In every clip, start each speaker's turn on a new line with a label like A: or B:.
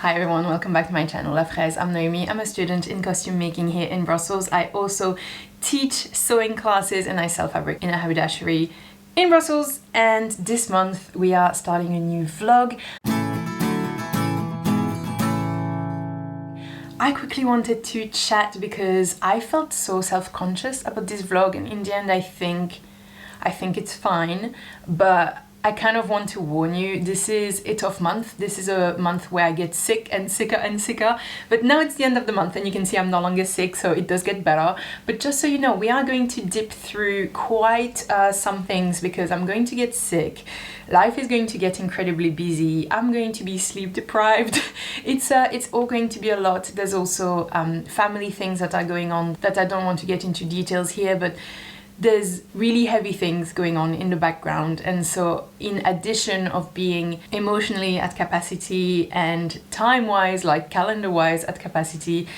A: Hi everyone, welcome back to my channel La Fraise. I'm Noémie. I'm a student in costume making here in Brussels. I also teach sewing classes and I sell fabric in a haberdashery in Brussels. And this month we are starting a new vlog. I quickly wanted to chat because I felt so self-conscious about this vlog, and in the end I think it's fine, but I kind of want to warn you, this is a tough month. This is a month where I get sick and sicker and sicker, but now it's the end of the month and you can see I'm no longer sick, so it does get better. But just so you know, we are going to dip through quite some things because I'm going to get sick. Life is going to get incredibly busy. I'm going to be sleep deprived. It's all going to be a lot. There's also family things that are going on that I don't want to get into details here, but there's really heavy things going on in the background, and so in addition of being emotionally at capacity and time-wise, like calendar-wise at capacity,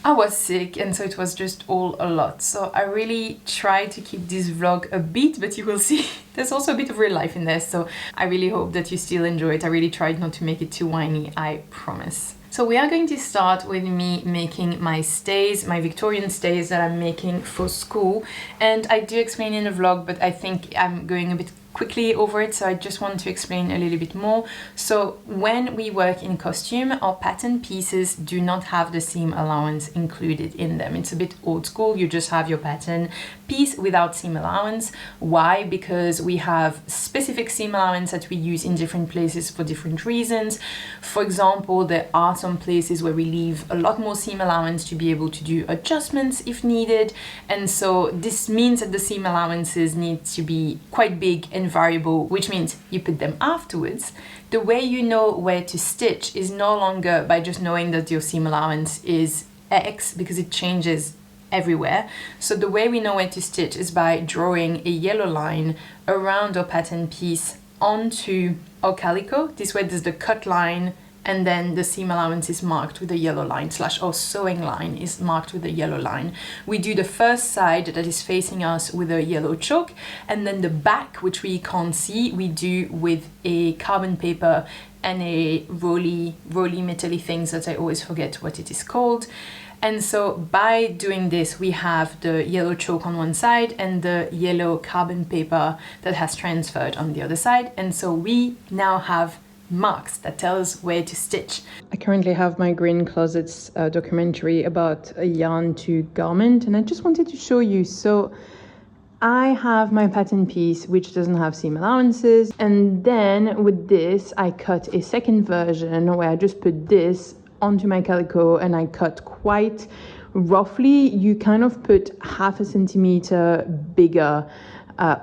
A: I was sick, and so it was just all a lot. So I really try to keep this vlog upbeat, but you will see there's also a bit of real life in there, so I really hope that you still enjoy it. I really tried not to make it too whiny, I promise. So we are going to start with me making my stays, my Victorian stays that I'm making for school. And I do explain in the vlog, but I think I'm going a bit quickly over it, so I just want to explain a little bit more. So when we work in costume, our pattern pieces do not have the seam allowance included in them. It's a bit old school. You just have your pattern piece without seam allowance. Why? Because we have specific seam allowance that we use in different places for different reasons. For example, there are some places where we leave a lot more seam allowance to be able to do adjustments if needed, and so this means that the seam allowances need to be quite big and variable, which means you put them afterwards. The way you know where to stitch is no longer by just knowing that your seam allowance is X, because it changes everywhere. So the way we know where to stitch is by drawing a yellow line around our pattern piece onto our calico. This way there's the cut line, and then the seam allowance is marked with a yellow line, / our sewing line is marked with a yellow line. We do the first side that is facing us with a yellow chalk, and then the back, which we can't see, we do with a carbon paper and a roly metal-y things that I always forget what it is called. And so by doing this, we have the yellow chalk on one side and the yellow carbon paper that has transferred on the other side, and so we now have marks that tell us where to stitch. I currently have my Green Closets documentary about a yarn to garment, and I just wanted to show you. So I have my pattern piece which doesn't have seam allowances, and then with this I cut a second version where I just put this onto my calico and I cut quite roughly. You kind of put 0.5 centimeter bigger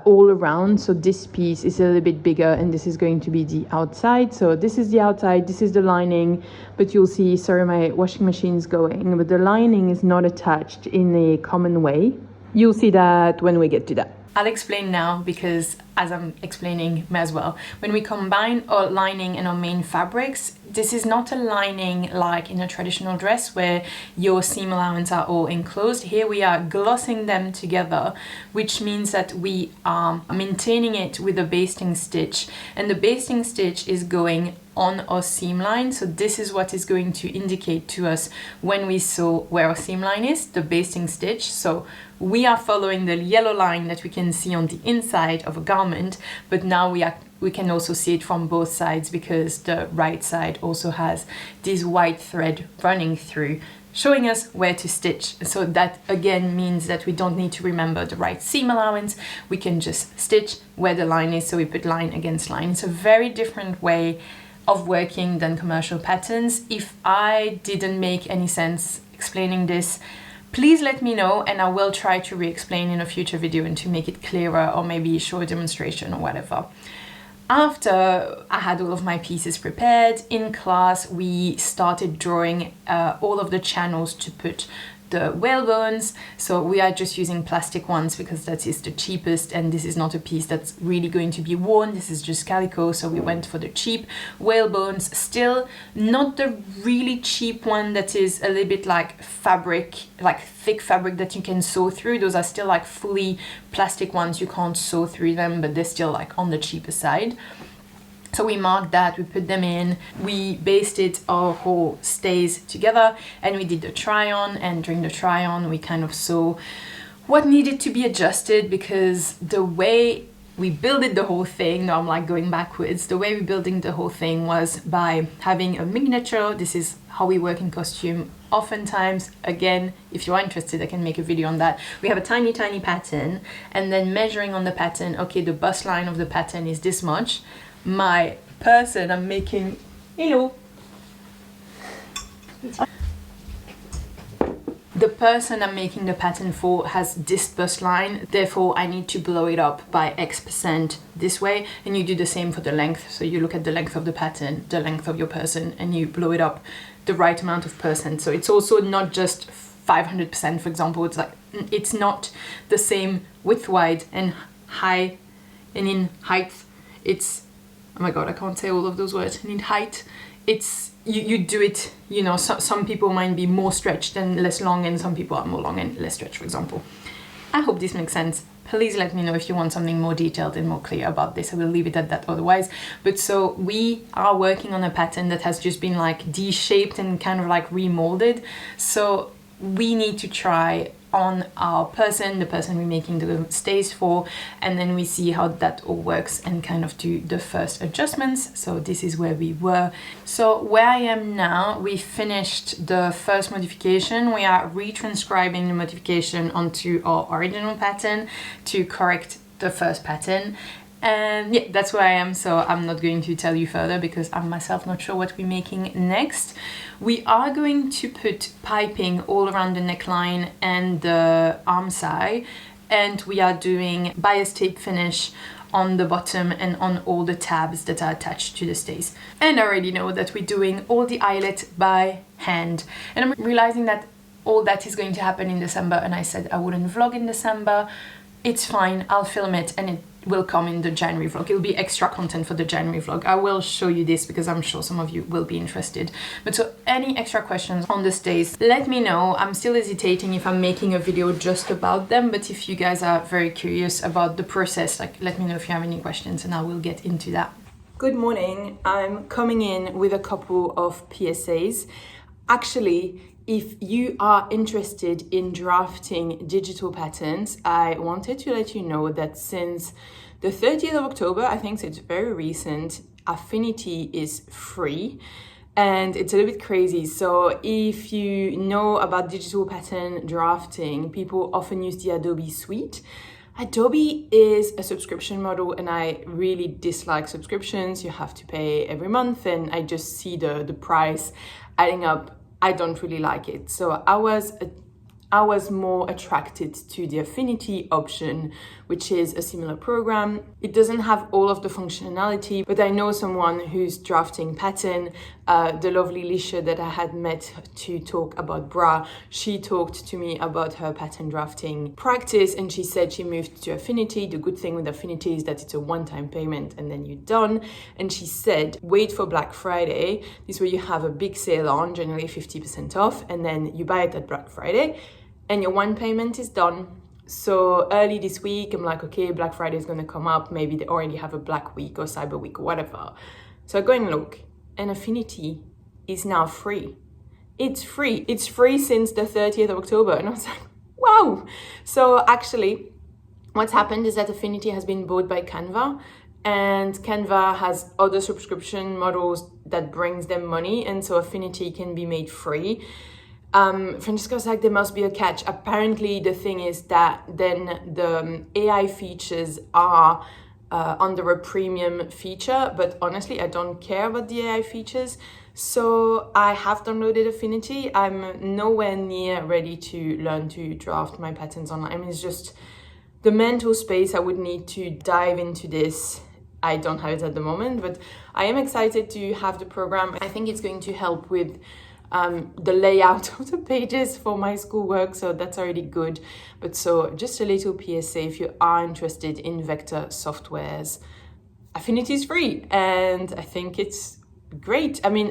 A: all around, so this piece is a little bit bigger and this is going to be the outside. So this is the outside, this is the lining, but you'll see, sorry my washing machine's going, but the lining is not attached in a common way. You'll see that when we get to that. I'll explain now because as I'm explaining, may as well. When we combine our lining and our main fabrics, this is not a lining like in a traditional dress where your seam allowance are all enclosed. Here we are glossing them together, which means that we are maintaining it with a basting stitch, and the basting stitch is going on our seam line. So this is what is going to indicate to us when we sew where our seam line is, the basting stitch. So we are following the yellow line that we can see on the inside of a garment, but now we can also see it from both sides because the right side also has this white thread running through, showing us where to stitch. So that again means that we don't need to remember the right seam allowance. We can just stitch where the line is, so we put line against line. It's a very different way of working than commercial patterns. If I didn't make any sense explaining this, please let me know and I will try to re-explain in a future video and to make it clearer, or maybe show a demonstration or whatever. After I had all of my pieces prepared in class, we started drawing all of the channels to put the whalebones. So we are just using plastic ones because that is the cheapest, and this is not a piece that's really going to be worn. This is just calico, so we went for the cheap whalebones. Still not the really cheap one that is a little bit like fabric, like thick fabric that you can sew through. Those are still like fully plastic ones. You can't sew through them, but they're still like on the cheaper side. So we marked that, we put them in, we basted our whole stays together, and we did the try-on, and during the try-on we kind of saw what needed to be adjusted, because the way we built the whole thing, now I'm like going backwards, the way we building the whole thing was by having a miniature. This is how we work in costume oftentimes. Again, if you are interested, I can make a video on that. We have a tiny pattern, and then measuring on the pattern, okay, the bust line of the pattern is this much. My person I'm making, hello, the person I'm making the pattern for has this bust line, therefore I need to blow it up by X% this way, and you do the same for the length. So you look at the length of the pattern, the length of your person, and you blow it up the right amount of percent. So it's also not just 500%, for example. It's like, it's not the same width wide and high, and in height it's, oh my god, I can't say all of those words. And in height, it's, you do it, you know, some people might be more stretched and less long, and some people are more long and less stretched, for example. I hope this makes sense. Please let me know if you want something more detailed and more clear about this. I will leave it at that otherwise. But so we are working on a pattern that has just been like D-shaped and kind of like remolded. So we need to try on our person, the person we're making the stays for, and then we see how that all works and kind of do the first adjustments. So this is where we were. So where I am now, we finished the first modification. We are retranscribing the modification onto our original pattern to correct the first pattern. And yeah, that's where I am, so I'm not going to tell you further because I'm myself not sure what we're making next. We are going to put piping all around the neckline and the arm side, and we are doing bias tape finish on the bottom and on all the tabs that are attached to the stays. And I already know that we're doing all the eyelet by hand, and I'm realizing that all that is going to happen in December, and I said I wouldn't vlog in December. It's fine, I'll film it and it will come in the January vlog. It'll be extra content for the January vlog. I will show you this because I'm sure some of you will be interested. But so any extra questions on the stays, let me know. I'm still hesitating if I'm making a video just about them, but if you guys are very curious about the process, like, let me know if you have any questions and I will get into that. Good morning. I'm coming in with a couple of PSAs. Actually, if you are interested in drafting digital patterns, I wanted to let you know that since the 30th of October, I think so, it's very recent, Affinity is free, and it's a little bit crazy. So if you know about digital pattern drafting, people often use the Adobe suite. Adobe is a subscription model, and I really dislike subscriptions. You have to pay every month, and I just see the price adding up. I don't really like it. So I was more attracted to the Affinity option, which is a similar program. It doesn't have all of the functionality, but I know someone who's drafting pattern. The lovely Lisha that I had met to talk about bra, she talked to me about her pattern drafting practice, and she said she moved to Affinity. The good thing with Affinity is that it's a one-time payment and then you're done. And she said, wait for Black Friday. This is where you have a big sale on, generally 50% off, and then you buy it at Black Friday and your one payment is done. So early this week, I'm like, okay, Black Friday is gonna come up. Maybe they already have a Black Week or Cyber Week or whatever. So I go and look, and Affinity is now free. It's free. It's free since the 30th of October. And I was like, wow. So actually, what's happened is that Affinity has been bought by Canva, and Canva has other subscription models that brings them money, and so Affinity can be made free. Francesca was like, there must be a catch. Apparently the thing is that then the AI features are under a premium feature, but honestly I don't care about the AI features. So I have downloaded Affinity. I'm nowhere near ready to learn to draft my patterns online. I mean, it's just the mental space I would need to dive into this. I don't have it at the moment, but I am excited to have the program. I think it's going to help with the layout of the pages for my schoolwork, so that's already good. But so just a little PSA, if you are interested in vector softwares, Affinity is free, and I think it's great. I mean,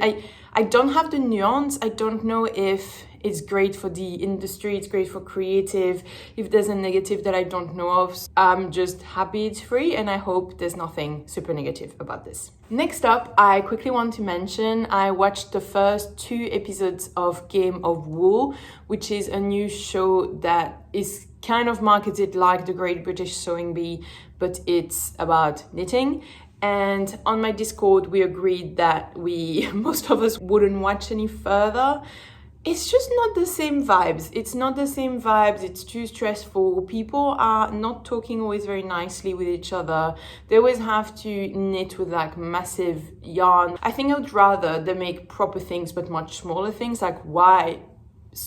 A: I don't have the nuance. I don't know if It's great for the industry, it's great for creative. If there's a negative that I don't know of, I'm just happy it's free, and I hope there's nothing super negative about this. Next up, I quickly want to mention I watched the first 2 episodes of Game of Wool, which is a new show that is kind of marketed like the Great British Sewing Bee, but it's about knitting. And on my Discord, we agreed that most of us wouldn't watch any further. It's just not the same vibes. It's not the same vibes. It's too stressful. People are not talking always very nicely with each other. They always have to knit with like massive yarn. I think I would rather they make proper things, but much smaller things. Like, why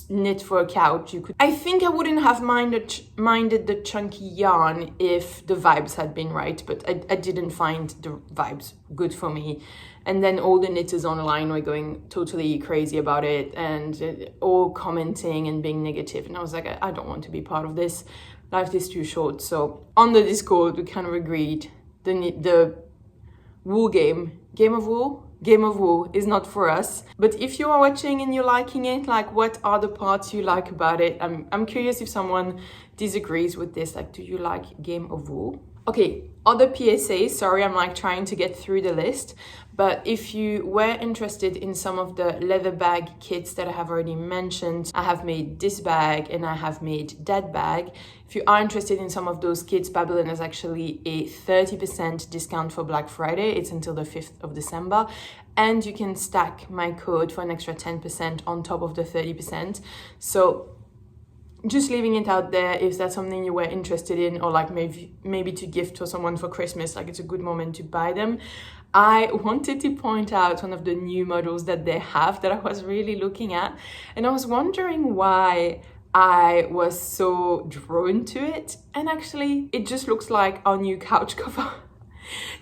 A: knit for a couch? I think I wouldn't have minded the chunky yarn if the vibes had been right, but I didn't find the vibes good for me. And then all the knitters online were going totally crazy about it and all commenting and being negative, and I was like, I don't want to be part of this. Life is too short. So on the Discord, we kind of agreed the wool game of Wool is not for us. But if you are watching and you're liking it, like, what are the parts you like about it? I'm curious if someone disagrees with this. Like, do you like Game of Wool? Okay, other PSAs. Sorry, I'm like trying to get through the list. But if you were interested in some of the leather bag kits that I have already mentioned, I have made this bag and I have made that bag. If you are interested in some of those kits, Babylon has actually a 30% discount for Black Friday. It's until the 5th of December. And you can stack my code for an extra 10% on top of the 30%. So just leaving it out there, if that's something you were interested in, or like maybe to gift to someone for Christmas, like it's a good moment to buy them. I wanted to point out one of the new models that they have that I was really looking at, and I was wondering why I was so drawn to it. And actually, it just looks like our new couch cover.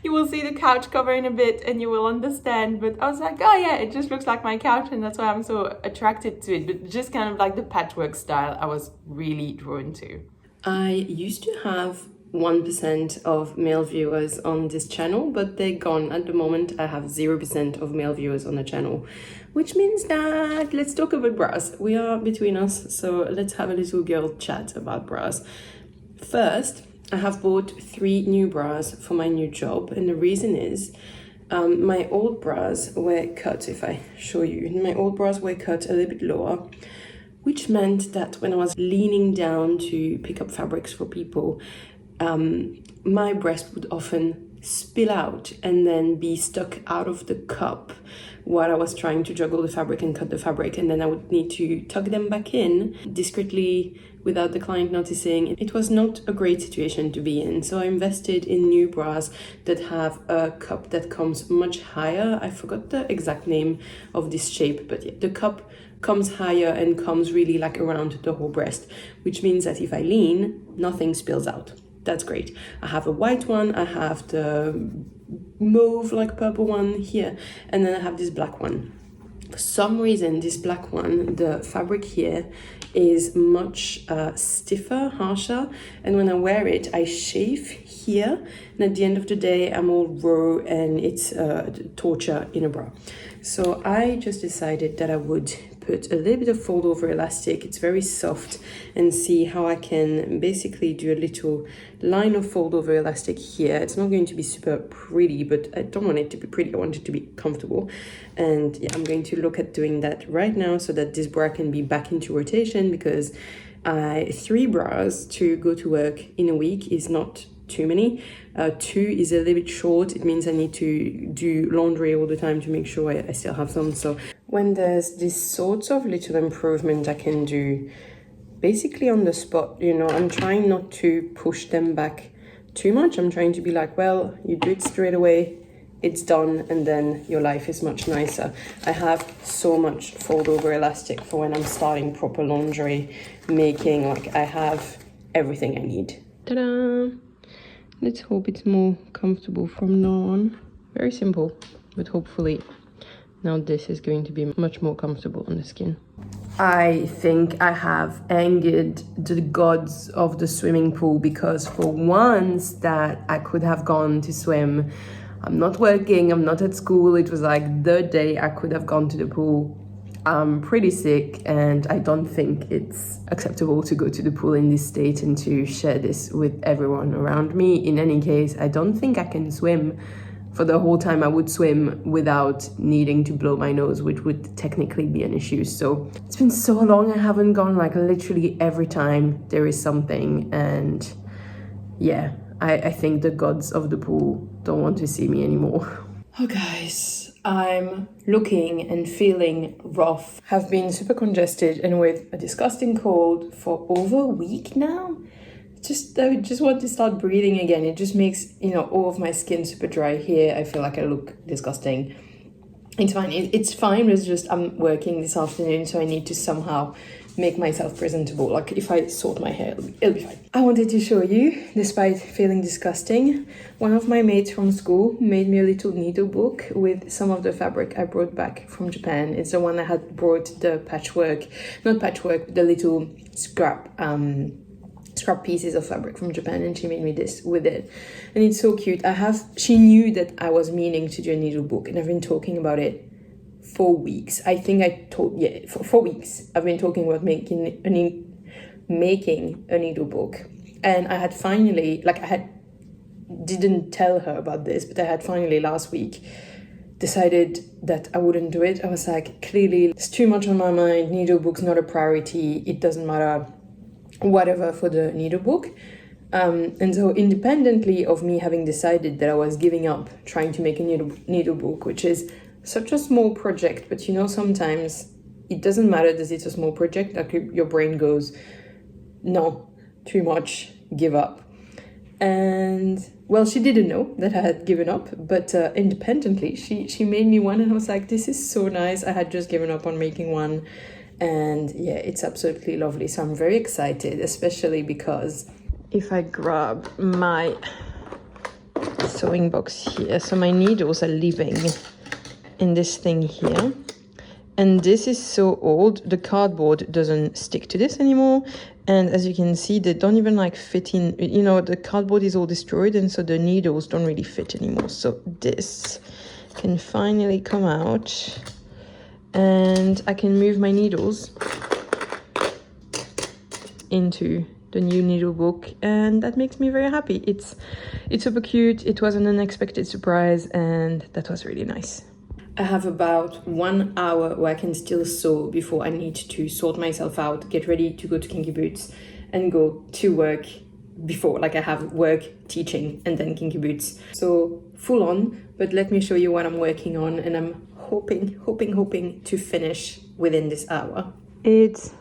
A: You will see the couch cover in a bit and you will understand, but I was like, oh yeah, it just looks like my couch, and that's why I'm so attracted to it. But just kind of like the patchwork style, I was really drawn to.
B: I used to have 1% of male viewers on this channel, but they're gone at the moment. I have 0% of male viewers on the channel, which means that let's talk about bras. We are between us, so let's have a little girl chat about bras. First, I have bought 3 new bras for my new job, and the reason is my old bras were cut. If I show you, my old bras were cut a little bit lower, which meant that when I was leaning down to pick up fabrics for people, my breast would often spill out and then be stuck out of the cup while I was trying to juggle the fabric and cut the fabric, and then I would need to tuck them back in discreetly without the client noticing. It was not a great situation to be in, so I invested in new bras that have a cup that comes much higher. I forgot the exact name of this shape, but yeah, the cup comes higher and comes really like around the whole breast, which means that if I lean, nothing spills out. That's great. I have a white one, I have the mauve like purple one here, and then I have this black one. For some reason, this black one, the fabric here is much stiffer, harsher, and when I wear it, I shave here, and at the end of the day, I'm all raw, and it's torture in a bra. So I just decided that I would put a little bit of fold over elastic, it's very soft, and see how I can basically do a little line of fold over elastic here. It's not going to be super pretty, but I don't want it to be pretty, I want it to be comfortable. And yeah, I'm going to look at doing that right now so that this bra can be back into rotation, because 3 bras to go to work in a week is not too many. 2 is a little bit short. It means I need to do laundry all the time to make sure I still have some. So when there's this sorts of little improvement I can do basically on the spot, you know, I'm trying not to push them back too much. I'm trying to be like, well, you do it straight away, it's done, and then your life is much nicer. I have so much fold over elastic for when I'm starting proper laundry making. Like, I have everything I need. Ta-da! Let's hope it's more comfortable from now on. Very simple, but hopefully now this is going to be much more comfortable on the skin. I think I have angered the gods of the swimming pool, because for once that I could have gone to swim, I'm not working, I'm not at school, it was like the day I could have gone to the pool, I'm pretty sick and I don't think it's acceptable to go to the pool in this state and to share this with everyone around me. In any case, I don't think I can swim for the whole time I would swim without needing to blow my nose, which would technically be an issue. So it's been so long I haven't gone, like literally every time there is something. And yeah, I think the gods of the pool don't want to see me anymore. Oh guys, I'm looking and feeling rough. Have been super congested and with a disgusting cold for over a week now. I just want to start breathing again. It just makes, all of my skin super dry here. I feel like I look disgusting. It's fine. It's fine. It's just I'm working this afternoon, so I need to somehow make myself presentable. Like if I sort my hair, it'll be fine. I wanted to show you, despite feeling disgusting, one of my mates from school made me a little needle book with some of the fabric I brought back from Japan. It's the one I had brought the the little scrap pieces of fabric from Japan, and she made me this with it, and it's so cute. She knew that I was meaning to do a needle book, and I've been talking about it for weeks. For 4 weeks I've been talking about making a needle book, and I had finally, didn't tell her about this, but I had finally last week decided that I wouldn't do it. I was like, clearly it's too much on my mind, needle book's not a priority, it doesn't matter, whatever for the needle book. And so independently of me having decided that I was giving up trying to make a needle book, which is such a small project, but sometimes it doesn't matter that it's a small project, like your brain goes, no, too much, give up. And well, she didn't know that I had given up, but independently she made me one, and I was like, this is so nice. I had just given up on making one, and yeah, it's absolutely lovely. So I'm very excited, especially because if I grab my sewing box here, so my needles are living in this thing here, and this is so old, the cardboard doesn't stick to this anymore, and as you can see, they don't even fit in, the cardboard is all destroyed, and so the needles don't really fit anymore. So this can finally come out, and I can move my needles into the new needle book, and that makes me very happy. It's super cute. It was an unexpected surprise, and that was really nice. I have about 1 hour where I can still sew before I need to sort myself out, get ready to go to Kinky Boots and go to work before, I have work, teaching, and then Kinky Boots. So full on, but let me show you what I'm working on, and I'm hoping to finish within this hour. It's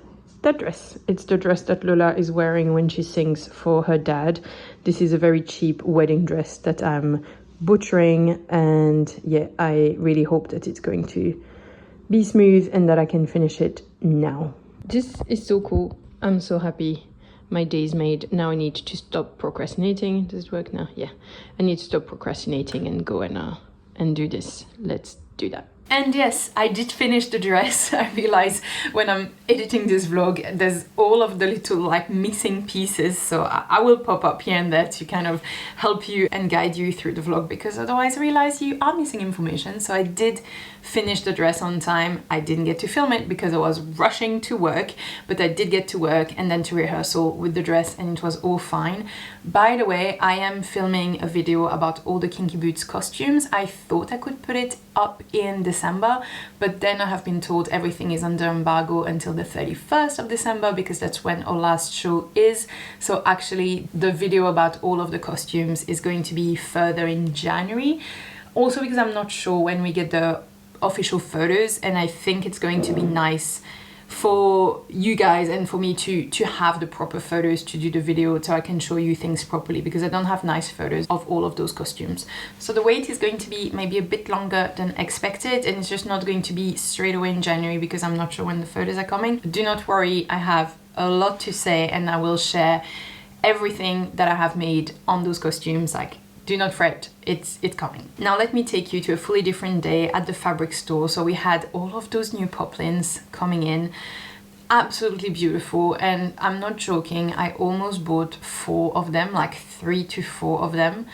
B: the dress. It's the dress that Lola is wearing when she sings for her dad. This is a very cheap wedding dress that I'm butchering, and yeah, I really hope that it's going to be smooth and that I can finish it now. This is so cool. I'm so happy. My day's made. Now I need to stop procrastinating. Does it work now? Yeah. I need to stop procrastinating and go and do this. Let's do that.
A: And yes, I did finish the dress. I realize when I'm editing this vlog, there's all of the little missing pieces. So I will pop up here and there to kind of help you and guide you through the vlog, because otherwise I realize you are missing information. So I did finish the dress on time. I didn't get to film it because I was rushing to work, but I did get to work and then to rehearsal with the dress, and it was all fine. By the way, I am filming a video about all the Kinky Boots costumes. I thought I could put it up in December, but then I have been told everything is under embargo until the 31st of December, because that's when our last show is. So actually the video about all of the costumes is going to be further in January. Also because I'm not sure when we get the official photos, and I think it's going to be nice for you guys and for me to have the proper photos to do the video, so I can show you things properly, because I don't have nice photos of all of those costumes. So the wait is going to be maybe a bit longer than expected, and it's just not going to be straight away in January, because I'm not sure when the photos are coming. Do not worry, I have a lot to say, and I will share everything that I have made on those costumes. Do not fret, it's coming. Now let me take you to a fully different day at the fabric store. So we had all of those new poplins coming in, absolutely beautiful, and I'm not joking, I almost bought 4 of them, 3 to 4 of them.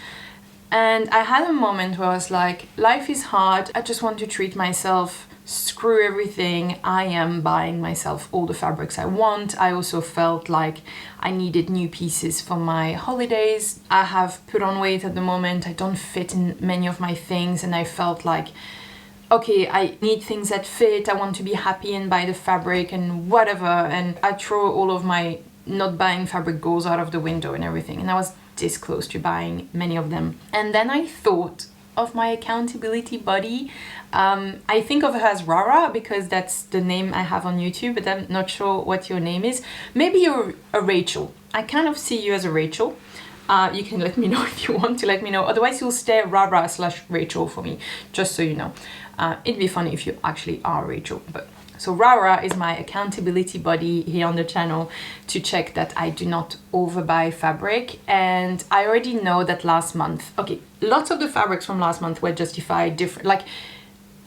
A: And I had a moment where I was like, life is hard, I just want to treat myself screw everything, I am buying myself all the fabrics I want. I also felt like I needed new pieces for my holidays. I have put on weight at the moment, I don't fit in many of my things, and I felt like, okay, I need things that fit, I want to be happy and buy the fabric and whatever, and I throw all of my not buying fabric goals out of the window and everything, and I was this close to buying many of them. And then I thought of my accountability buddy. I think of her as Rara because that's the name I have on YouTube, but I'm not sure what your name is. Maybe you're a Rachel. I kind of see you as a Rachel. You can let me know if you want to let me know. Otherwise, you'll stay Rara/Rachel for me, just so you know. It'd be funny if you actually are Rachel. But so Rara is my accountability buddy here on the channel to check that I do not overbuy fabric. And I already know that last month, okay, lots of the fabrics from last month were justified different. Like,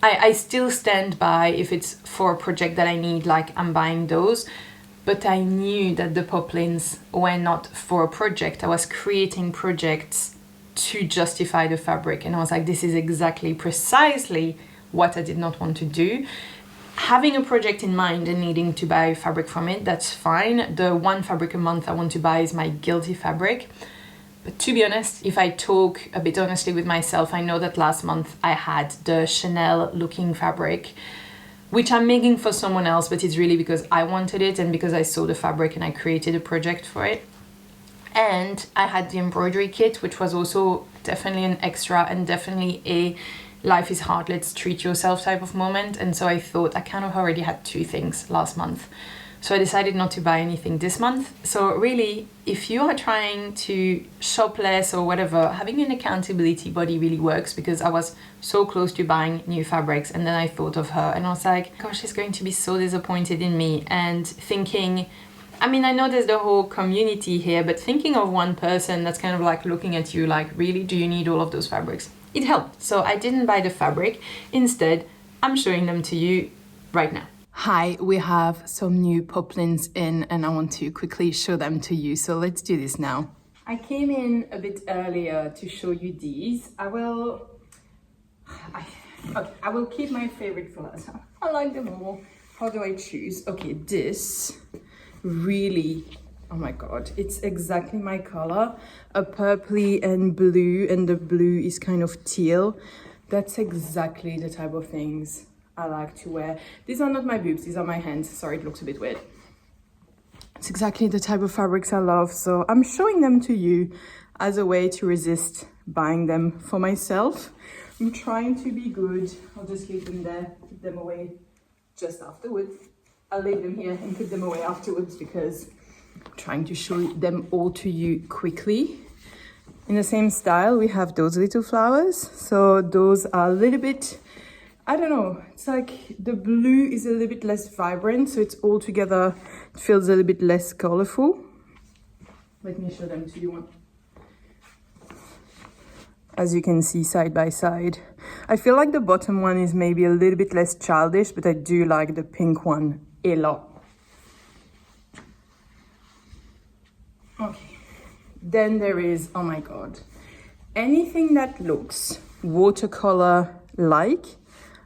A: I still stand by if it's for a project that I need, like I'm buying those. But I knew that the poplins were not for a project. I was creating projects to justify the fabric. And I was like, this is exactly precisely what I did not want to do. Having a project in mind and needing to buy fabric from it, that's fine. The one fabric a month I want to buy is my guilty fabric. But to be honest, if I talk a bit honestly with myself, I know that last month I had the Chanel looking fabric, which I'm making for someone else, but it's really because I wanted it and because I saw the fabric and I created a project for it. And I had the embroidery kit, which was also definitely an extra and definitely a life is hard, let's treat yourself type of moment. And so I thought I kind of already had two things last month. So I decided not to buy anything this month. So really, if you are trying to shop less or whatever, having an accountability buddy really works, because I was so close to buying new fabrics and then I thought of her and I was like, gosh, she's going to be so disappointed in me. And thinking, I mean, I know there's the whole community here, but thinking of one person that's kind of like looking at you like, really, do you need all of those fabrics? It helped. So I didn't buy the fabric. Instead, I'm showing them to you right now. Hi, we have some new poplins in and I want to quickly show them to you. So let's do this now. I came in a bit earlier to show you these. I will keep my favorite flowers. I like them all. How do I choose? Okay, this really, oh my God, it's exactly my color. A purpley and blue, and the blue is kind of teal. That's exactly the type of things I like to wear. These are not my boobs, these are my hands. Sorry, it looks a bit weird. It's exactly the type of fabrics I love, so I'm showing them to you as a way to resist buying them for myself. I'm trying to be good. I'll just leave them there, put them away just afterwards. I'll leave them here and put them away afterwards because I'm trying to show them all to you quickly. In the same style, we have those little flowers. So those are a little bit, I don't know, it's like the blue is a little bit less vibrant, so it's all together, it feels a little bit less colorful. Let me show them to you. As you can see side by side. I feel like the bottom one is maybe a little bit less childish, but I do like the pink one a lot. Okay, then there is, oh my God, anything that looks watercolor-like,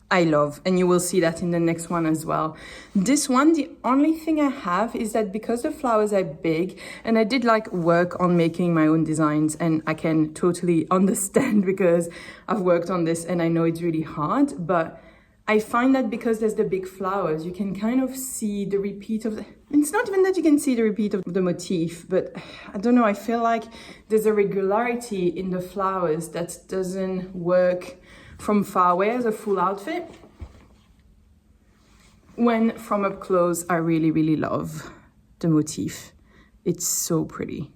A: I love, and you will see that in the next one as well. This one, the only thing I have is that because the flowers are big, and I did like work on making my own designs, and I can totally understand because I've worked on this and I know it's really hard, but I find that because there's the big flowers, you can kind of see the repeat of the, it's not even that you can see the repeat of the motif, but I don't know, I feel like there's a regularity in the flowers that doesn't work from far away as a full outfit. When from up close, I really, really love the motif. It's so pretty.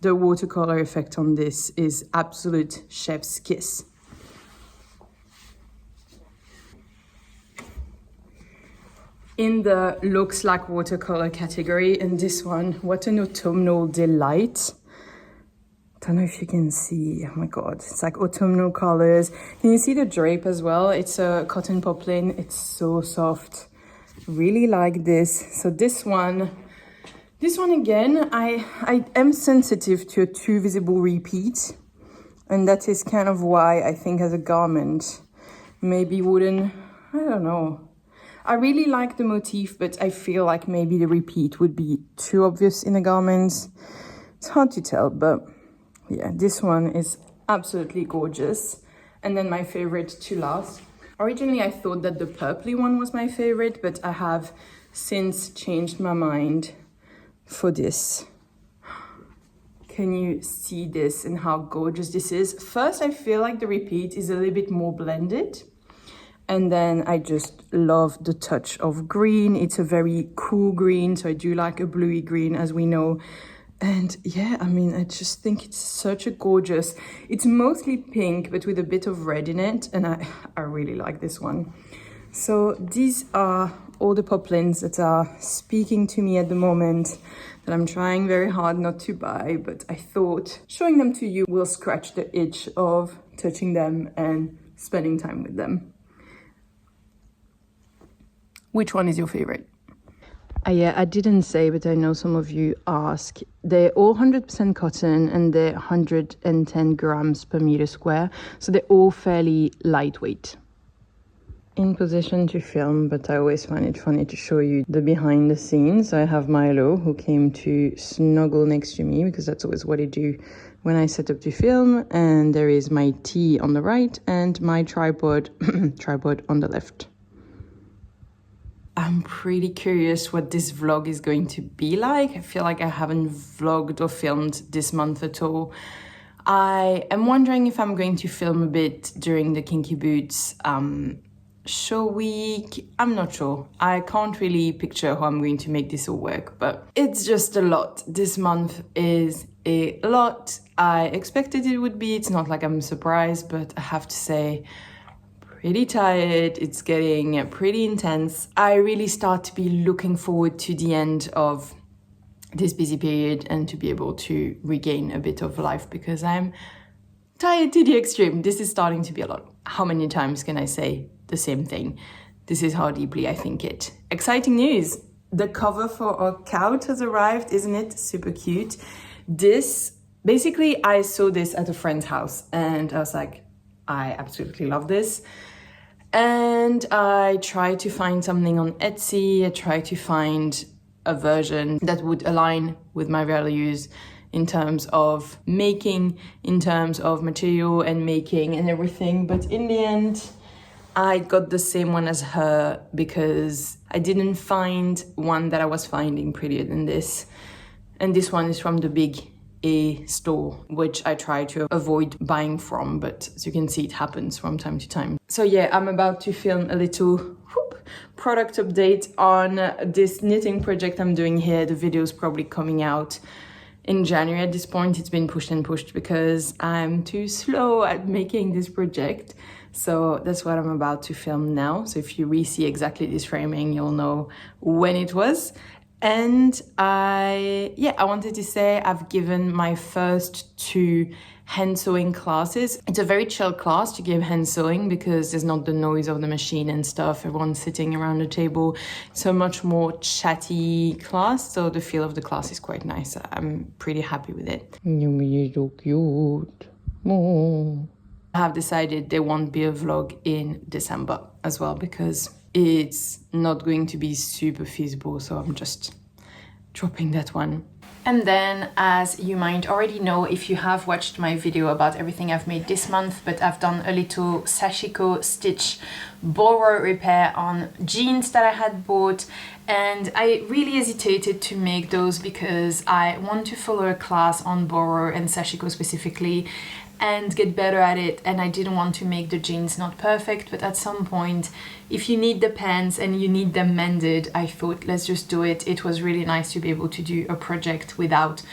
A: The watercolor effect on this is absolute chef's kiss. In the looks like watercolor category, and this one, what an autumnal delight. Don't know if you can see, oh my God, it's like autumnal colors. Can you see the drape as well? It's a cotton poplin, it's so soft. Really like this. So this one again, I am sensitive to a too visible repeat. And that is kind of why I think as a garment, maybe wouldn't I don't know. I really like the motif, but I feel like maybe the repeat would be too obvious in the garments. It's hard to tell, but yeah, this one is absolutely gorgeous. And then my favorite to last. Originally, I thought that the purpley one was my favorite, but I have since changed my mind for this. Can you see this and how gorgeous this is? First, I feel like the repeat is a little bit more blended. And then I just love the touch of green. It's a very cool green, so I do like a bluey green, as we know. And yeah, I mean, I just think it's such a gorgeous... It's mostly pink, but with a bit of red in it. And I really like this one. So these are all the poplins that are speaking to me at the moment, that I'm trying very hard not to buy. But I thought showing them to you will scratch the itch of touching them and spending time with them. Which one is your favorite? Yeah, I didn't say, but I know some of you ask. They're all 100% cotton and they're 110 grams per meter square. So they're all fairly lightweight. In position to film, but I always find it funny to show you the behind the scenes. I have Milo, who came to snuggle next to me because that's always what I do when I set up to film. And there is my tea on the right and my tripod on the left. I'm pretty curious what this vlog is going to be like. I feel like I haven't vlogged or filmed this month at all. I am wondering if I'm going to film a bit during the Kinky Boots show week. I'm not sure. I can't really picture how I'm going to make this all work, but it's just a lot. This month is a lot. I expected it would be. It's not like I'm surprised, but I have to say, pretty tired. It's getting pretty intense. I really start to be looking forward to the end of this busy period and to be able to regain a bit of life because I'm tired to the extreme. This is starting to be a lot. How many times can I say the same thing? This is how deeply I think it. Exciting news. The cover for our couch has arrived, isn't it? Super cute. This, basically, I saw this at a friend's house and I was like, I absolutely love this. And I tried to find something on Etsy. I tried to find a version that would align with my values in terms of making, in terms of material and making and everything. But in the end, I got the same one as her because I didn't find one that I was finding prettier than this. And this one is from the big A store, which I try to avoid buying from, but as you can see, it happens from time to time. So yeah, I'm about to film a little product update on this knitting project I'm doing here. The video is probably coming out in January at this point. It's been pushed and pushed because I'm too slow at making this project. So that's what I'm about to film now. So if you re-see exactly this framing, you'll know when it was. And I wanted to say I've given my first 2 hand sewing classes. It's a very chill class to give hand sewing because there's not the noise of the machine and stuff. Everyone's sitting around the table. It's a much more chatty class, so the feel of the class is quite nice. I'm pretty happy with it. You're so cute. Oh. I have decided there won't be a vlog in December as well because it's not going to be super feasible, so I'm just dropping that one. And then, as you might already know if you have watched my video about everything I've made this month, but I've done a little sashiko stitch borrow repair on jeans that I had bought, and I really hesitated to make those because I want to follow a class on borrow and sashiko specifically and get better at it, and I didn't want to make the jeans not perfect, but at some point, if you need the pants and you need them mended, I thought let's just do it. It was really nice to be able to do a project without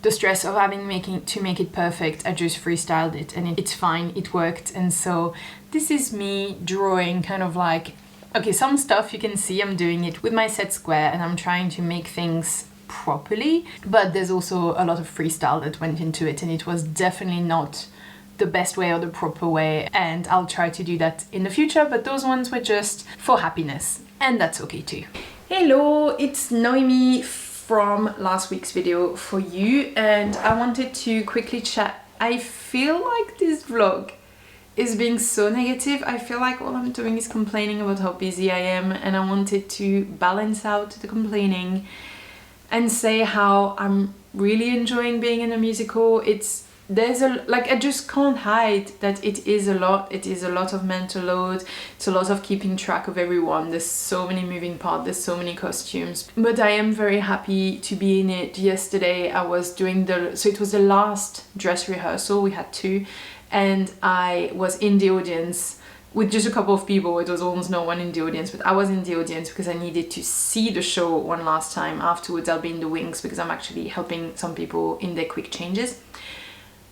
A: the stress of having to make it perfect. I just freestyled it and it's fine, it worked. And so this is me drawing kind of like, okay, some stuff you can see I'm doing it with my set square and I'm trying to make things properly, but there's also a lot of freestyle that went into it, and it was definitely not the best way or the proper way, and I'll try to do that in the future, but those ones were just for happiness, and that's okay too. Hello, it's Noémie from last week's video for you, and I wanted to quickly chat. I feel like this vlog is being so negative. I feel like all I'm doing is complaining about how busy I am, and I wanted to balance out the complaining and say how I'm really enjoying being in a musical. I just can't hide that it is a lot. It is a lot of mental load. It's a lot of keeping track of everyone. There's so many moving parts. There's so many costumes. But I am very happy to be in it. Yesterday I was doing so it was the last dress rehearsal. We had 2, and I was in the audience with just a couple of people. It was almost no one in the audience, but I was in the audience because I needed to see the show one last time. Afterwards I'll be in the wings because I'm actually helping some people in their quick changes.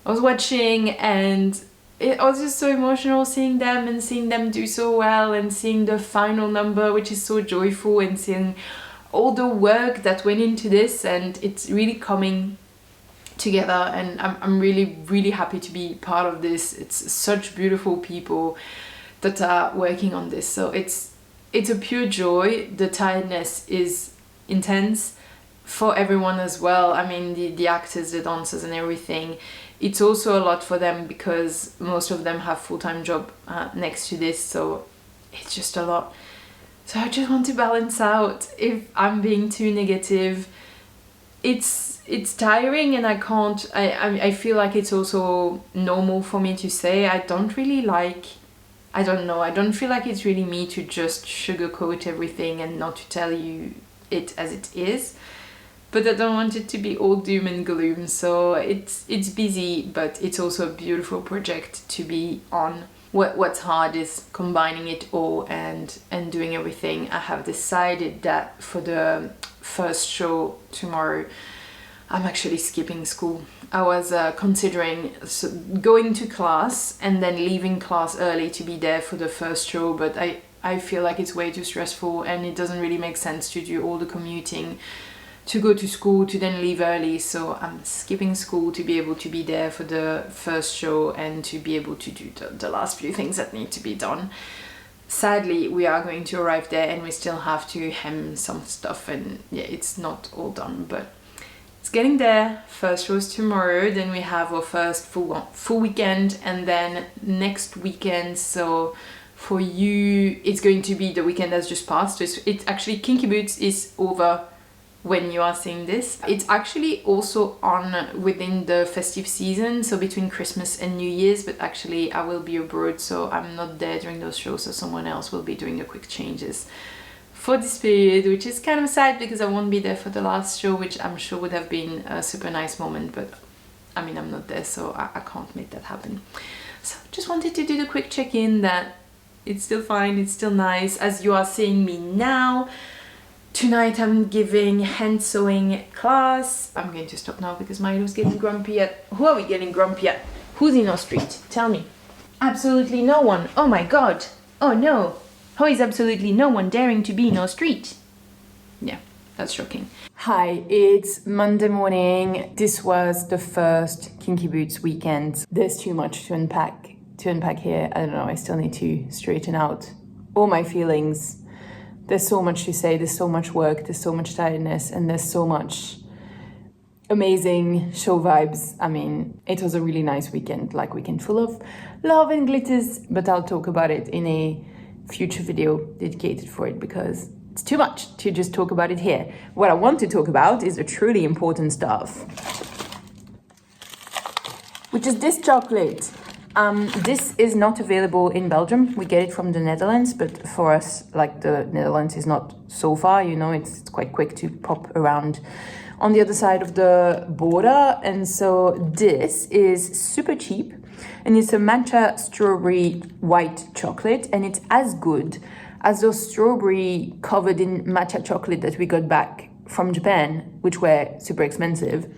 A: I was watching, and I was just so emotional seeing them and seeing them do so well, and seeing the final number, which is so joyful, and seeing all the work that went into this, and it's really coming together, and I'm really, really happy to be part of this. It's such beautiful people that are working on this, so it's a pure joy. The tiredness is intense for everyone as well. I mean, the actors, the dancers and everything. It's also a lot for them because most of them have full-time job next to this, so it's just a lot. So I just want to balance out. If I'm being too negative, it's tiring, and I feel like it's also normal for me to say I don't feel like it's really me to just sugarcoat everything and not to tell you it as it is. But I don't want it to be all doom and gloom, so it's busy, but it's also a beautiful project to be on. What's hard is combining it all and doing everything. I have decided that for the first show tomorrow, I'm actually skipping school. I was considering going to class and then leaving class early to be there for the first show, but I feel like it's way too stressful, and it doesn't really make sense to do all the commuting to go to school to then leave early. So I'm skipping school to be able to be there for the first show and to be able to do the last few things that need to be done. Sadly, we are going to arrive there and we still have to hem some stuff, and yeah, it's not all done, but it's getting there. First show's tomorrow, then we have our first full weekend, and then next weekend, so for you it's going to be the weekend that's just passed. It's actually Kinky Boots is over when you are seeing this. It's actually also on within the festive season, so between Christmas and New Year's, but actually I will be abroad, so I'm not there during those shows, so someone else will be doing the quick changes for this period, which is kind of sad because I won't be there for the last show, which I'm sure would have been a super nice moment, but I mean, I'm not there, so I can't make that happen. So just wanted to do the quick check-in that it's still fine, it's still nice. As you are seeing me now, tonight I'm giving hand sewing class. I'm going to stop now because Milo's getting grumpy at... Who are we getting grumpy at? Who's in our street? Tell me. Absolutely no one. Oh my god. Oh no. How is absolutely no one daring to be in our street? Yeah, that's shocking. Hi, it's Monday morning. This was the first Kinky Boots weekend. There's too much to unpack here. I don't know, I still need to straighten out all my feelings. There's so much to say, there's so much work, there's so much tiredness, and there's so much amazing show vibes. I mean, it was a really nice weekend, like weekend full of love and glitters, but I'll talk about it in a future video dedicated for it because it's too much to just talk about it here. What I want to talk about is the truly important stuff, which is this chocolate. This is not available in Belgium. We get it from the Netherlands, but for us, like, the Netherlands is not so far, you know, it's quite quick to pop around on the other side of the border. And so this is super cheap, and it's a matcha strawberry white chocolate, and it's as good as those strawberry covered in matcha chocolate that we got back from Japan, which were super expensive.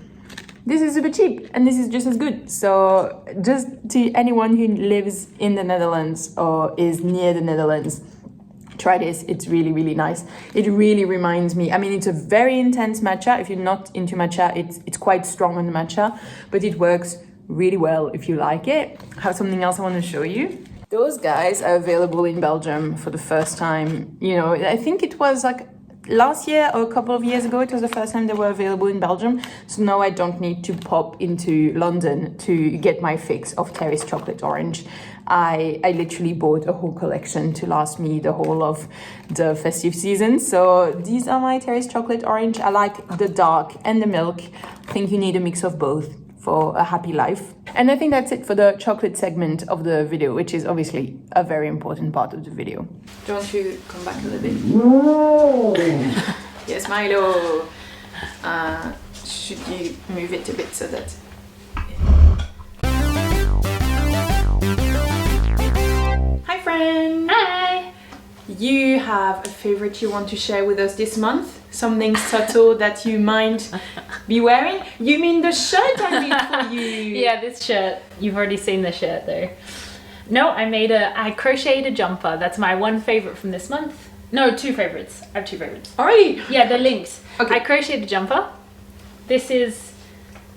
A: This is super cheap, and this is just as good. So just to anyone who lives in the Netherlands or is near the Netherlands, try this. It's really, really nice. It really reminds me, I mean, it's a very intense matcha. If you're not into matcha, it's quite strong on the matcha, but it works really well if you like it. I have something else I want to show you. Those guys are available in Belgium for the first time. You know, I think it was like last year or a couple of years ago, it was the first time they were available in Belgium. So now I don't need to pop into London to get my fix of Terry's chocolate orange. I literally bought a whole collection to last me the whole of the festive season. So these are my Terry's chocolate orange. I like the dark and the milk. I think you need a mix of both for a happy life. And I think that's it for the chocolate segment of the video, which is obviously a very important part of the video. Do you want to come back a little bit? Yes, Milo. Should you move it a bit so that... Hi, Fran.
C: Hi.
A: You have a favorite you want to share with us this month? Something subtle that you might be wearing? You mean the shirt I made for you?
C: Yeah, this shirt. You've already seen the shirt though. No, I crocheted a jumper. That's my one favorite from this month. No, two favorites. I have two favorites.
A: Already?
C: Yeah, they're linked.
A: Okay.
C: I crocheted a jumper. This is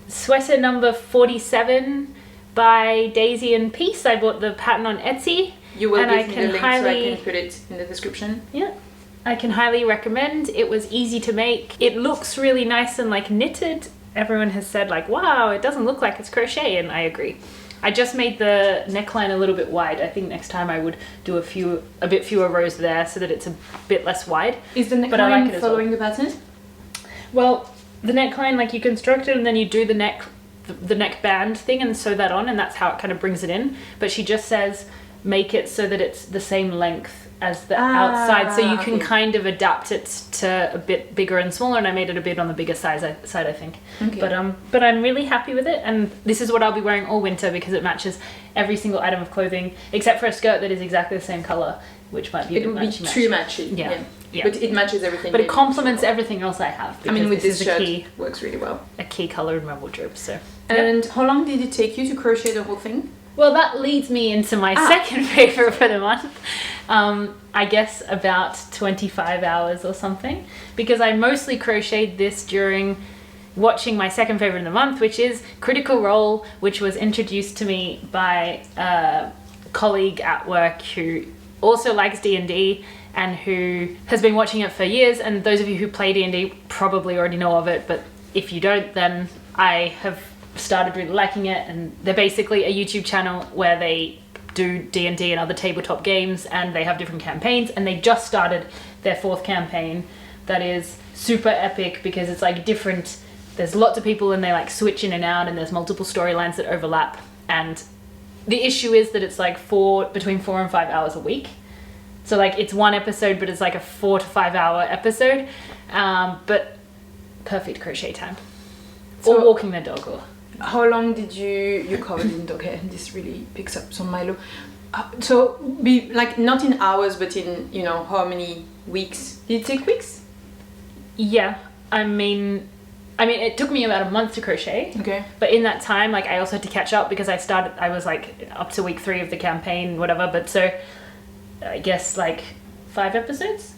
C: sweater number 47 by Daisy and Peace. I bought the pattern on Etsy.
A: You will
C: and
A: give
C: I
A: me
C: can
A: the link so I can put it in the description.
C: Yeah. I can highly recommend. It was easy to make. It looks really nice and like knitted. Everyone has said like, wow, it doesn't look like it's crochet, and I agree. I just made the neckline a little bit wide. I think next time I would do a bit fewer rows there so that it's a bit less wide.
A: Is the
C: But I like
A: neckline
C: it as
A: following the pattern?
C: Well, the neckline, like you construct it and then you do the neck band thing and sew that on, and that's how it kind of brings it in. But she just says make it so that it's the same length as the outside, so you can kind of adapt it to a bit bigger and smaller, and I made it a bit on the bigger side I think.
A: Okay.
C: But I'm really happy with it, and this is what I'll be wearing all winter because it matches every single item of clothing except for a skirt that is exactly the same color, which might be a bit matchy.
A: It would be too matchy.
C: Yeah.
A: But it matches everything.
C: But it complements everything else I have.
A: I mean, with this
C: is
A: shirt, works really well.
C: a key color in my wardrobe. So.
A: And how long did it take you to crochet the whole thing?
C: Well, that leads me into my second favorite for the month. I guess about 25 hours or something, because I mostly crocheted this during watching my second favorite in the month, which is Critical Role, which was introduced to me by a colleague at work who also likes D&D and who has been watching it for years. And those of you who play D&D probably already know of it, but if you don't, then I have started really liking it. And they're basically a YouTube channel where they do D&D and other tabletop games, and they have different campaigns, and they just started their 4th campaign that is super epic because it's like different, there's lots of people and they like switch in and out, and there's multiple storylines that overlap, and the issue is that it's like between 4 and 5 hours a week. So like it's one episode, but it's like a 4 to 5 hour episode, but perfect crochet time.
A: So,
C: or walking the dog. Or
A: how long did you covered in dog hair? This really picks up some Milo. So be like not in hours, but in how many weeks? Did it take weeks?
C: Yeah, I mean it took me about a month to crochet.
A: Okay.
C: But in that time, like I also had to catch up because I was like up to week 3 of the campaign, whatever. But so I guess like 5 episodes.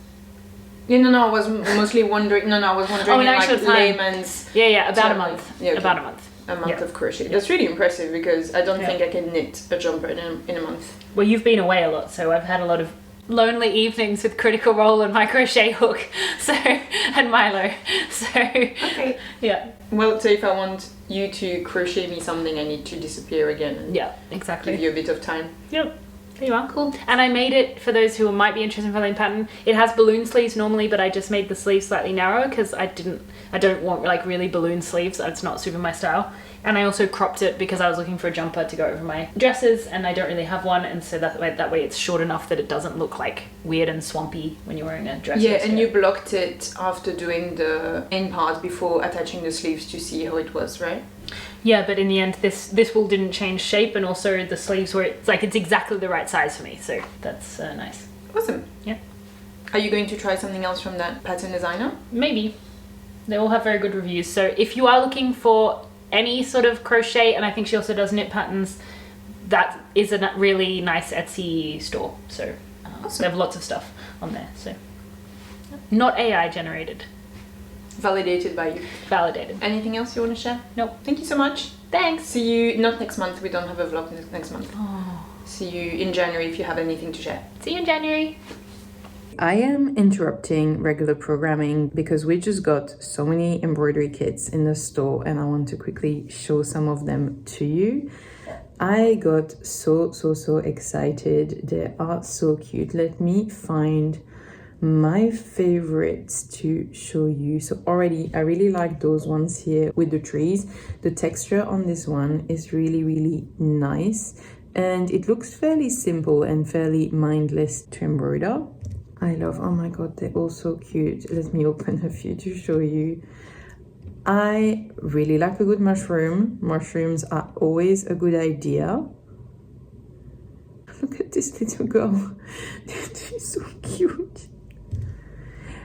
A: Yeah, no, I was mostly wondering. No, I was wondering in like layman's.
C: Yeah, about a month.
A: Yeah, okay.
C: About a month.
A: A month of crochet. That's really impressive because I don't think I can knit a jumper in a month.
C: Well, you've been away a lot, so I've had a lot of lonely evenings with Critical Role and my crochet hook, and Milo. So
A: okay.
C: Yeah.
A: Well, so if I want you to crochet me something, I need to disappear again. And
C: yeah, exactly.
A: Give you a bit of time.
C: Yep. There you are. Cool. And I made it, for those who might be interested in following pattern, it has balloon sleeves normally, but I just made the sleeves slightly narrower because I don't want like really balloon sleeves. It's not super my style. And I also cropped it because I was looking for a jumper to go over my dresses, and I don't really have one, and so that way it's short enough that it doesn't look like weird and swampy when you're wearing a dress.
A: Yeah, and you blocked it after doing the end part before attaching the sleeves to see how it was, right?
C: Yeah, but in the end, this wool didn't change shape, and also the sleeves were it's exactly the right size for me, so that's nice.
A: Awesome.
C: Yeah.
A: Are you going to try something else from that pattern designer?
C: Maybe. They all have very good reviews, so if you are looking for any sort of crochet, and I think she also does knit patterns, that is a really nice Etsy store, so
A: awesome.
C: They have lots of stuff on there, so not AI generated.
A: Validated by you.
C: Validated.
A: Anything else you want to share?
C: Nope.
A: Thank you so much.
C: Thanks.
A: See you not next month. We don't have a vlog next month.
C: Oh.
A: See you in January if you have anything to share.
C: See you in January.
A: I am interrupting regular programming because we just got so many embroidery kits in the store and I want to quickly show some of them to you. I got so excited. They are so cute. Let me find my favorites to show you. So already I really like those ones here with the trees. The texture on this one is really nice and it looks fairly simple and fairly mindless to embroider. I love, oh my god, they're all so cute. Let me open a few to show you. I really like a good mushroom. Mushrooms are always a good idea. Look at this little girl. She's so cute.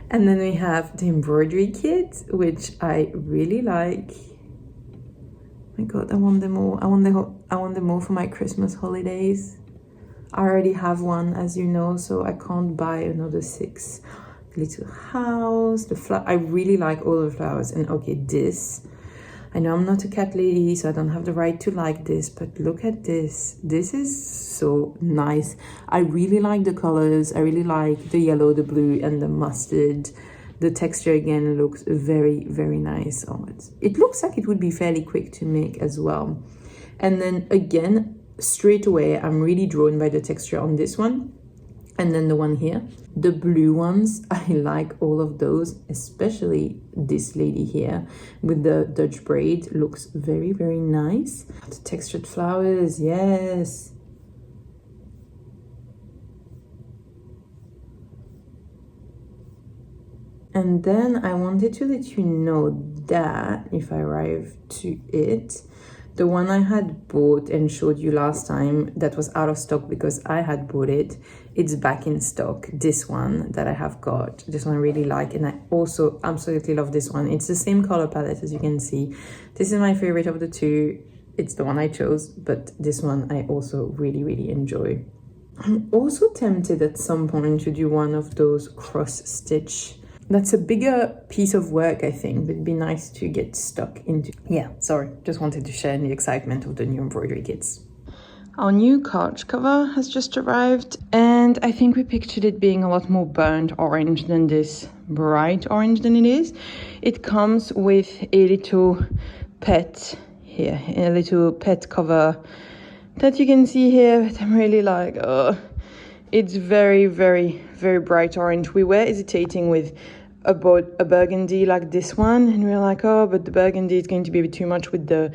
A: And then we have the embroidery kit, which I really like. Oh my god, I want them all. I want them all for my Christmas holidays. I already have one, as you know, so I can't buy another 6. The little house, the flower. I really like all the flowers. And okay, this. I know I'm not a cat lady, so I don't have the right to like this, but look at this. This is so nice. I really like the colors. I really like the yellow, the blue, and the mustard. The texture again looks very nice. Oh, it looks like it would be fairly quick to make as well. And then again, straight away, I'm really drawn by the texture on this one. And then the one here, the blue ones, I like all of those, especially this lady here with the Dutch braid. Looks very nice. The textured flowers, yes. And then I wanted to let you know that if I arrive to it, the one I had bought and showed you last time that was out of stock because I had bought it, it's back in stock. This one that I have got, this one I really like, and I also absolutely love this one. It's the same color palette as you can see. This is my favorite of the two. It's the one I chose, but this one I also really enjoy. I'm also tempted at some point to do one of those cross stitch. That's a bigger piece of work, I think, but it'd be nice to get stuck into. Yeah, sorry, just wanted to share in the excitement of the new embroidery kits. Our new couch cover has just arrived, and I think we pictured it being a lot more burnt orange than this bright orange than it is. It comes with a little pet here, a little pet cover that you can see here, but I'm really like, oh, it's very bright orange. We were hesitating with a burgundy like this one, and we were like, oh, but the burgundy is going to be a bit too much with the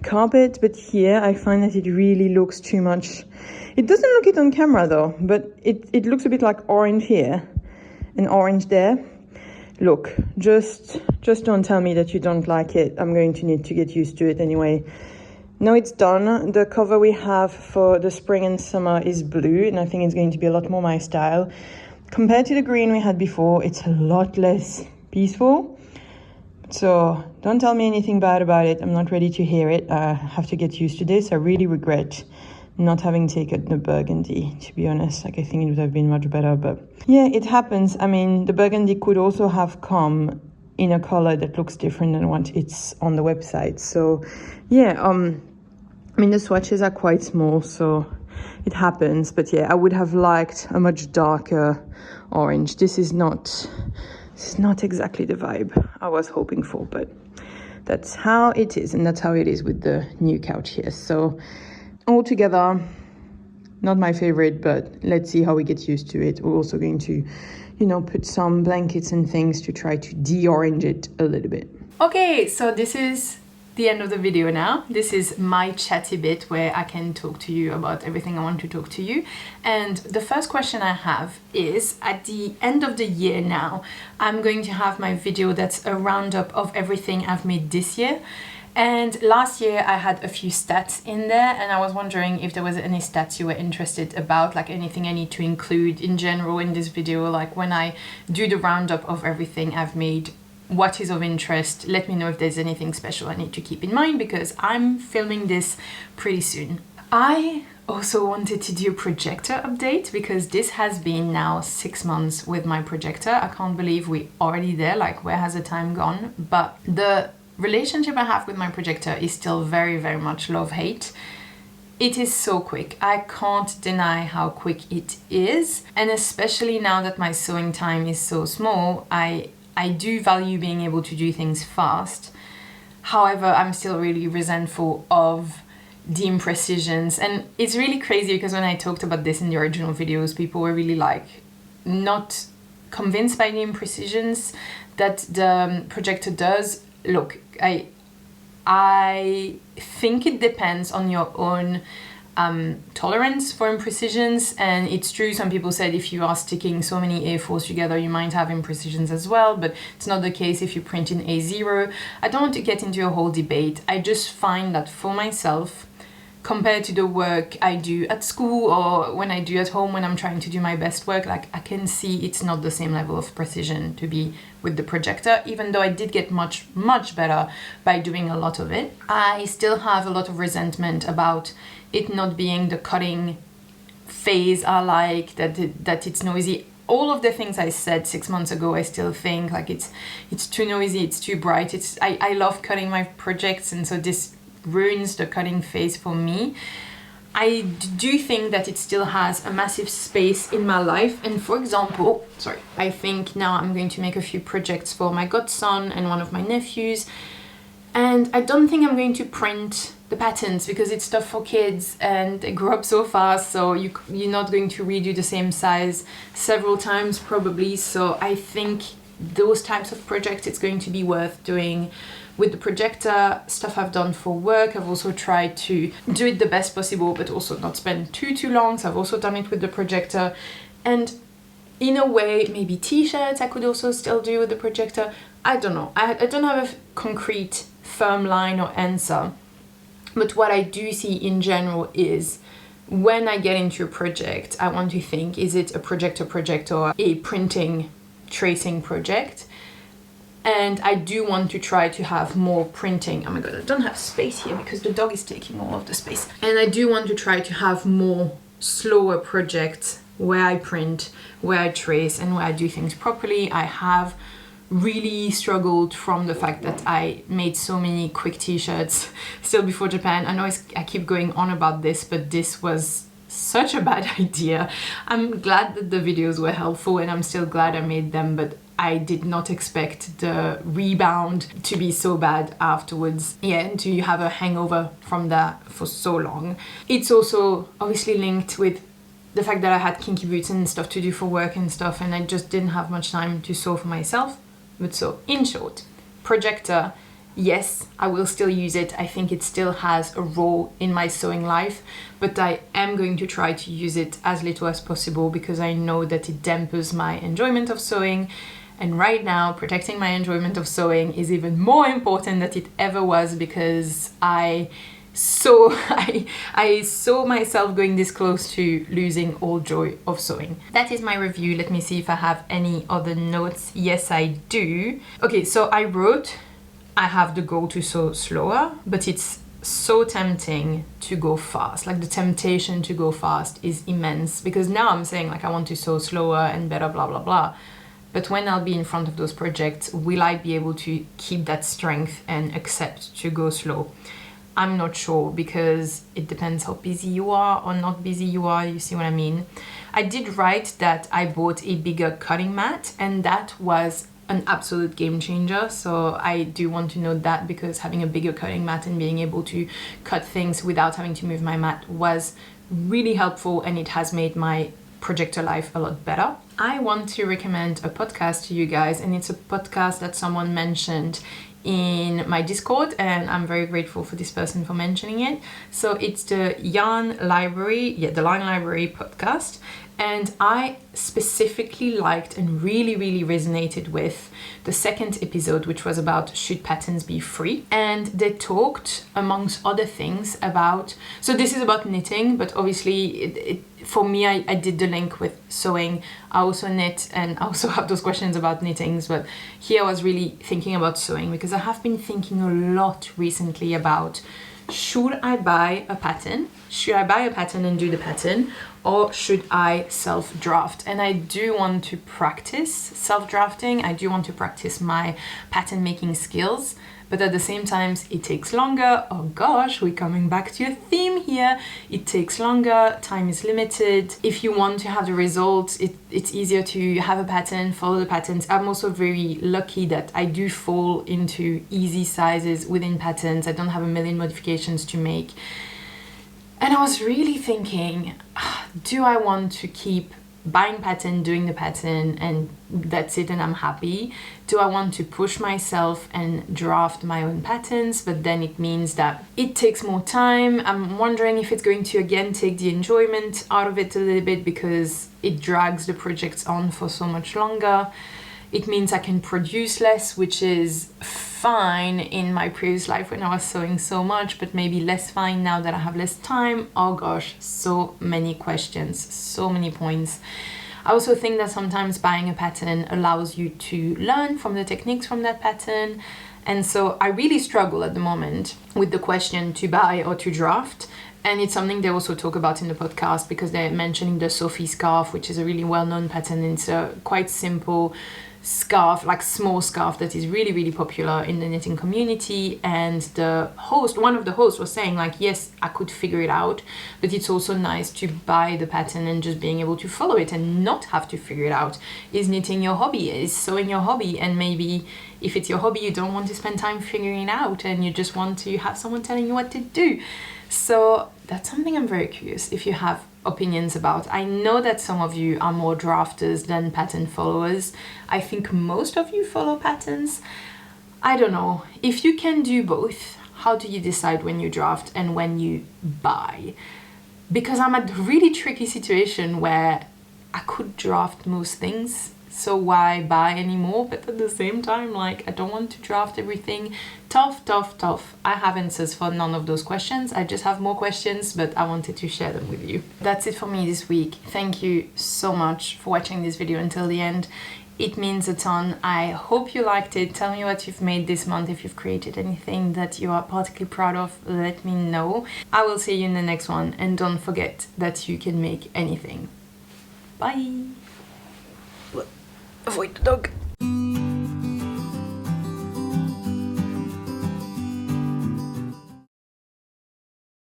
A: carpet. But here I find that it really looks too much. It doesn't look it on camera though, but it looks a bit like orange here and orange there. Look, just don't tell me that you don't like it. I'm going to need to get used to it anyway. Now it's done. The cover we have for the spring and summer is blue, and I think it's going to be a lot more my style. Compared to the green we had before, it's a lot less peaceful. So don't tell me anything bad about it. I'm not ready to hear it. I have to get used to this. I really regret not having taken the burgundy, to be honest. Like, I think it would have been much better, but yeah, it happens. I mean, the burgundy could also have come in a color that looks different than what it's on the website. So yeah, I mean, the swatches are quite small, so it happens. But yeah, I would have liked a much darker orange. This is not exactly the vibe I was hoping for, but that's how it is, and that's how it is with the new couch here. So altogether, not my favorite, but let's see how we get used to it. We're also going to, put some blankets and things to try to de-orange it a little bit. Okay, so this is the end of the video now. This is my chatty bit where I can talk to you about everything I want to talk to you. And the first question I have is, at the end of the year now, I'm going to have my video that's a roundup of everything I've made this year. And last year I had a few stats in there, and I was wondering if there was any stats you were interested about, like anything I need to include in general in this video, like when I do the roundup of everything I've made, what is of interest. Let me know if there's anything special I need to keep in mind, because I'm filming this pretty soon. I also wanted to do a projector update, because this has been now 6 months with my projector. I can't believe we're already there, like where has the time gone? But the relationship I have with my projector is still very much love-hate. It is so quick. I can't deny how quick it is. And especially now that my sewing time is so small, I do value being able to do things fast. However, I'm still really resentful of the imprecisions. And it's really crazy because when I talked about this in the original videos, people were really like not convinced by the imprecisions that the projector does. Look, I think it depends on your own tolerance for imprecisions, and it's true, some people said if you are sticking so many A4s together you might have imprecisions as well, but it's not the case if you print in A0. I don't want to get into a whole debate. I just find that for myself, compared to the work I do at school or when I do at home when I'm trying to do my best work, like I can see it's not the same level of precision to be with the projector, even though I did get much better by doing a lot of it. I still have a lot of resentment about it not being the cutting phase I like, that it's noisy. All of the things I said 6 months ago, I still think like it's too noisy, it's too bright. I love cutting my projects, and so this ruins the cutting phase for me. I do think that it still has a massive space in my life, and for example, I think now I'm going to make a few projects for my godson and one of my nephews, and I don't think I'm going to print the patterns because it's stuff for kids and they grow up so fast, so you're not going to redo the same size several times probably. So I think those types of projects it's going to be worth doing with the projector. Stuff I've done for work, I've also tried to do it the best possible but also not spend too long, so I've also done it with the projector. And in a way, maybe t-shirts I could also still do with the projector. I don't know, I don't have a concrete firm line or answer, but what I do see in general is when I get into a project, I want to think, is it a project or a printing tracing project? And I do want to try to have more printing. Oh my god, I don't have space here because the dog is taking all of the space. And I do want to try to have more slower projects where I print, where I trace, and where I do things properly. I have really struggled from the fact that I made so many quick t-shirts still before Japan. I know I keep going on about this, but this was such a bad idea. I'm glad that the videos were helpful and I'm still glad I made them, but I did not expect the rebound to be so bad afterwards. Yeah, and to have a hangover from that for so long. It's also obviously linked with the fact that I had kinky boots and stuff to do for work and stuff, and I just didn't have much time to sew for myself. But so, in short, projector, yes, I will still use it. I think it still has a role in my sewing life, but I am going to try to use it as little as possible because I know that it dampens my enjoyment of sewing. And right now, protecting my enjoyment of sewing is even more important than it ever was, because I saw myself going this close to losing all joy of sewing. That is my review. Let me see if I have any other notes. Yes, I do. Okay, so I wrote, I have the goal to sew slower, but it's so tempting to go fast. Like the temptation to go fast is immense, because now I'm saying like I want to sew slower and better, blah, blah, blah. But when I'll be in front of those projects, will I be able to keep that strength and accept to go slow? I'm not sure, because it depends how busy you are or not busy you are, you see what I mean? I did write that I bought a bigger cutting mat, and that was an absolute game changer. So I do want to note that, because having a bigger cutting mat and being able to cut things without having to move my mat was really helpful, and it has made my projector life a lot better. I want to recommend a podcast to you guys, and it's a podcast that someone mentioned in my Discord, and I'm very grateful for this person for mentioning it. So it's the Yarn Library, the Yarn Library podcast, and I specifically liked and really resonated with the second episode, which was about should patterns be free. And they talked, amongst other things, about, so this is about knitting, but obviously for me, I did the link with sewing. I also knit, and I also have those questions about knittings, but here I was really thinking about sewing, because I have been thinking a lot recently about, should I buy a pattern? Should I buy a pattern and do the pattern? or should I self-draft? And I do want to practice self-drafting. I do want to practice my pattern making skills, but at the same time, it takes longer. Oh gosh, we're coming back to a theme here. It takes longer, time is limited. If you want to have the results, it's easier to have a pattern, follow the patterns. I'm also very lucky that I do fall into easy sizes within patterns. I don't have a million modifications to make. And I was really thinking, do I want to keep buying pattern, doing the pattern, and that's it and I'm happy? Do I want to push myself and draft my own patterns, but then it means that it takes more time? I'm wondering if it's going to again take the enjoyment out of it a little bit because it drags the projects on for so much longer. It means I can produce less, which is fine in my previous life when I was sewing so much, but maybe less fine now that I have less time. Oh gosh, so many questions, so many points. I also think that sometimes buying a pattern allows you to learn from the techniques from that pattern. And so I really struggle at the moment with the question to buy or to draft. And it's something they also talk about in the podcast because they're mentioning the Sophie scarf, which is a really well-known pattern. It's a quite simple scarf, like small scarf that is really, really popular in the knitting community. And the host, one of the hosts was saying like, yes, I could figure it out, but it's also nice to buy the pattern and just being able to follow it and not have to figure it out. Is knitting your hobby? Is sewing your hobby? And maybe if it's your hobby, you don't want to spend time figuring it out and you just want to have someone telling you what to do. So that's something I'm very curious if you have opinions about. I know that some of you are more drafters than pattern followers. I think most of you follow patterns. I don't know. If you can do both, how do you decide when you draft and when you buy? Because I'm at a really tricky situation where I could draft most things, so why buy anymore? But at the same time, like, I don't want to draft everything. Tough. I have answers for none of those questions. I just have more questions, but I wanted to share them with you. That's it for me this week. Thank you so much for watching this video until the end. It means a ton. I hope you liked it. Tell me what you've made this month. If you've created anything that you are particularly proud of, let me know. I will see you in the next one. And don't forget that you can make anything. Bye. Avoid the dog.